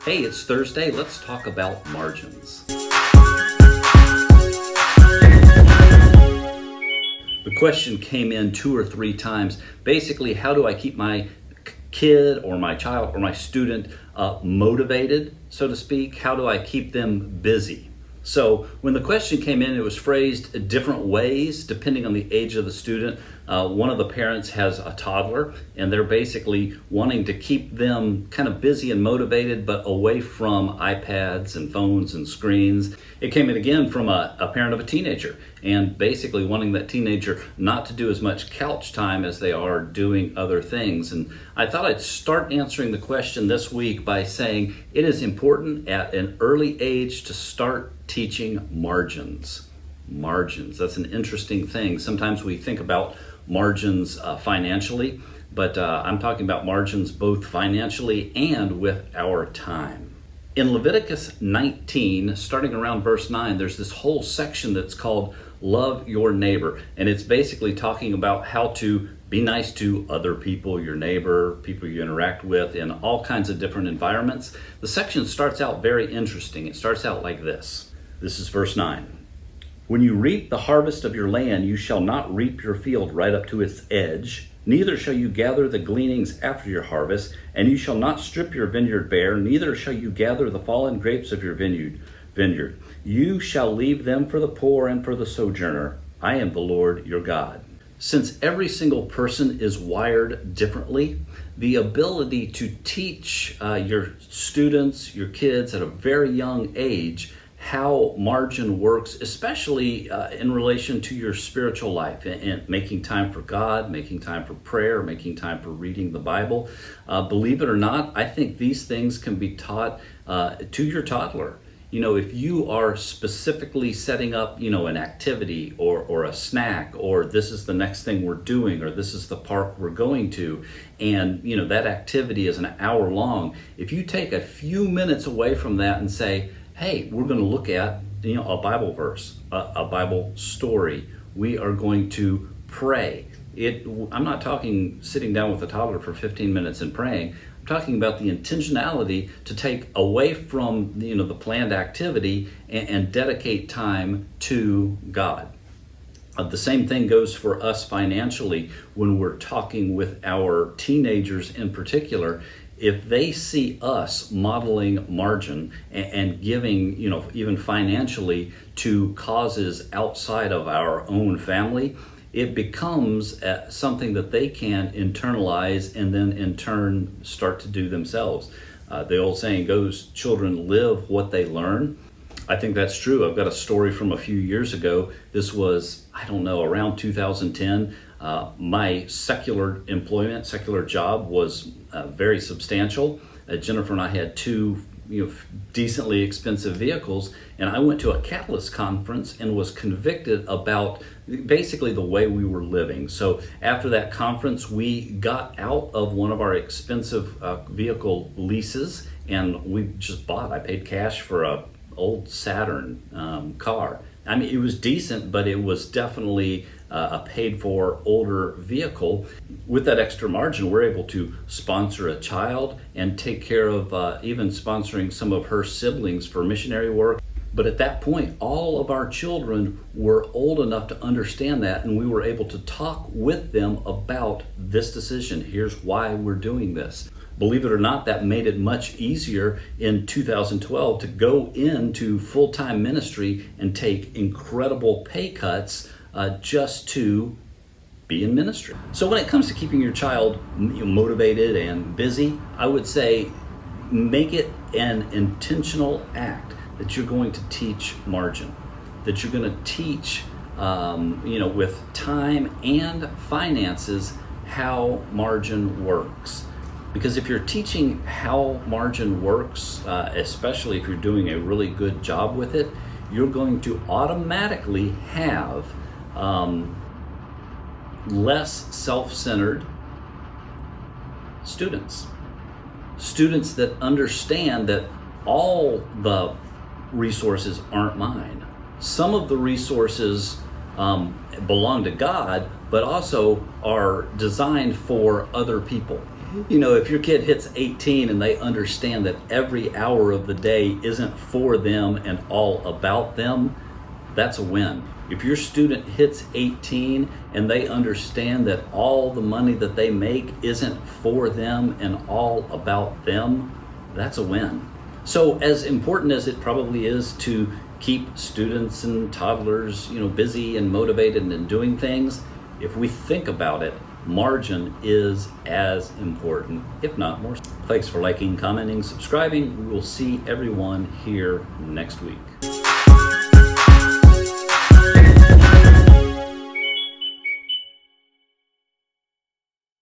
Hey, it's Thursday. Let's talk about margins. The question came in 2 or 3 times. Basically, how do I keep my kid or my child or my student motivated, so to speak? How do I keep them busy? So when the question came in, it was phrased different ways depending on the age of the student. One of the parents has a toddler, and they're basically wanting to keep them kind of busy and motivated, but away from iPads and phones and screens. It came in again from a parent of a teenager, and basically wanting that teenager not to do as much couch time as they are doing other things. And I thought I'd start answering the question this week by saying it is important at an early age to start teaching margins. Margins, that's an interesting thing. Sometimes we think about margins financially, but I'm talking about margins both financially and with our time. In Leviticus 19, starting around verse 9, there's this whole section that's called Love Your Neighbor. And it's basically talking about how to be nice to other people, your neighbor, people you interact with in all kinds of different environments. The section starts out very interesting. It starts out like this. This is verse 9. When you reap the harvest of your land, you shall not reap your field right up to its edge. Neither shall you gather the gleanings after your harvest, and you shall not strip your vineyard bare, neither shall you gather the fallen grapes of your vineyard. You shall leave them for the poor and for the sojourner. I am the Lord your God. Since every single person is wired differently, the ability to teach your students, your kids at a very young age, how margin works, especially in relation to your spiritual life and making time for God, making time for prayer, making time for reading the Bible. Believe it or not, I think these things can be taught to your toddler. You know, if you are specifically setting up, an activity or a snack, or this is the next thing we're doing, or this is the park we're going to, and, that activity is an hour long, if you take a few minutes away from that and say, hey, we're going to look at, a Bible verse, a Bible story. We are going to pray. I'm not talking sitting down with a toddler for 15 minutes and praying. I'm talking about the intentionality to take away from, the planned activity and dedicate time to God. The same thing goes for us financially when we're talking with our teenagers in particular. If they see us modeling margin and giving, even financially to causes outside of our own family, it becomes something that they can internalize and then in turn start to do themselves. The old saying goes, children live what they learn. I think that's true. I've got a story from a few years ago. This was, around 2010. My secular job was very substantial. Jennifer and I had two decently expensive vehicles, and I went to a Catalyst conference and was convicted about basically the way we were living. So after that conference, we got out of one of our expensive vehicle leases, and we just bought. I paid cash for a old Saturn car. I mean, it was decent, but it was definitely a paid-for older vehicle. With that extra margin, we're able to sponsor a child and take care of even sponsoring some of her siblings for missionary work. But at that point, all of our children were old enough to understand that, and we were able to talk with them about this decision. Here's why we're doing this. Believe it or not, that made it much easier in 2012 to go into full-time ministry and take incredible pay cuts just to be in ministry. So when it comes to keeping your child motivated and busy, I would say make it an intentional act that you're going to teach margin, that you're going to teach, with time and finances, how margin works. Because if you're teaching how margin works, especially if you're doing a really good job with it, you're going to automatically have less self-centered students. Students that understand that all the resources aren't mine. Some of the resources belong to God, but also are designed for other people. You know, if your kid hits 18 and they understand that every hour of the day isn't for them and all about them, that's a win. If your student hits 18 and they understand that all the money that they make isn't for them and all about them, that's a win. So as important as it probably is to keep students and toddlers, busy and motivated and doing things, if we think about it, margin is as important, if not more. Thanks for liking, commenting, subscribing. We will see everyone here next week.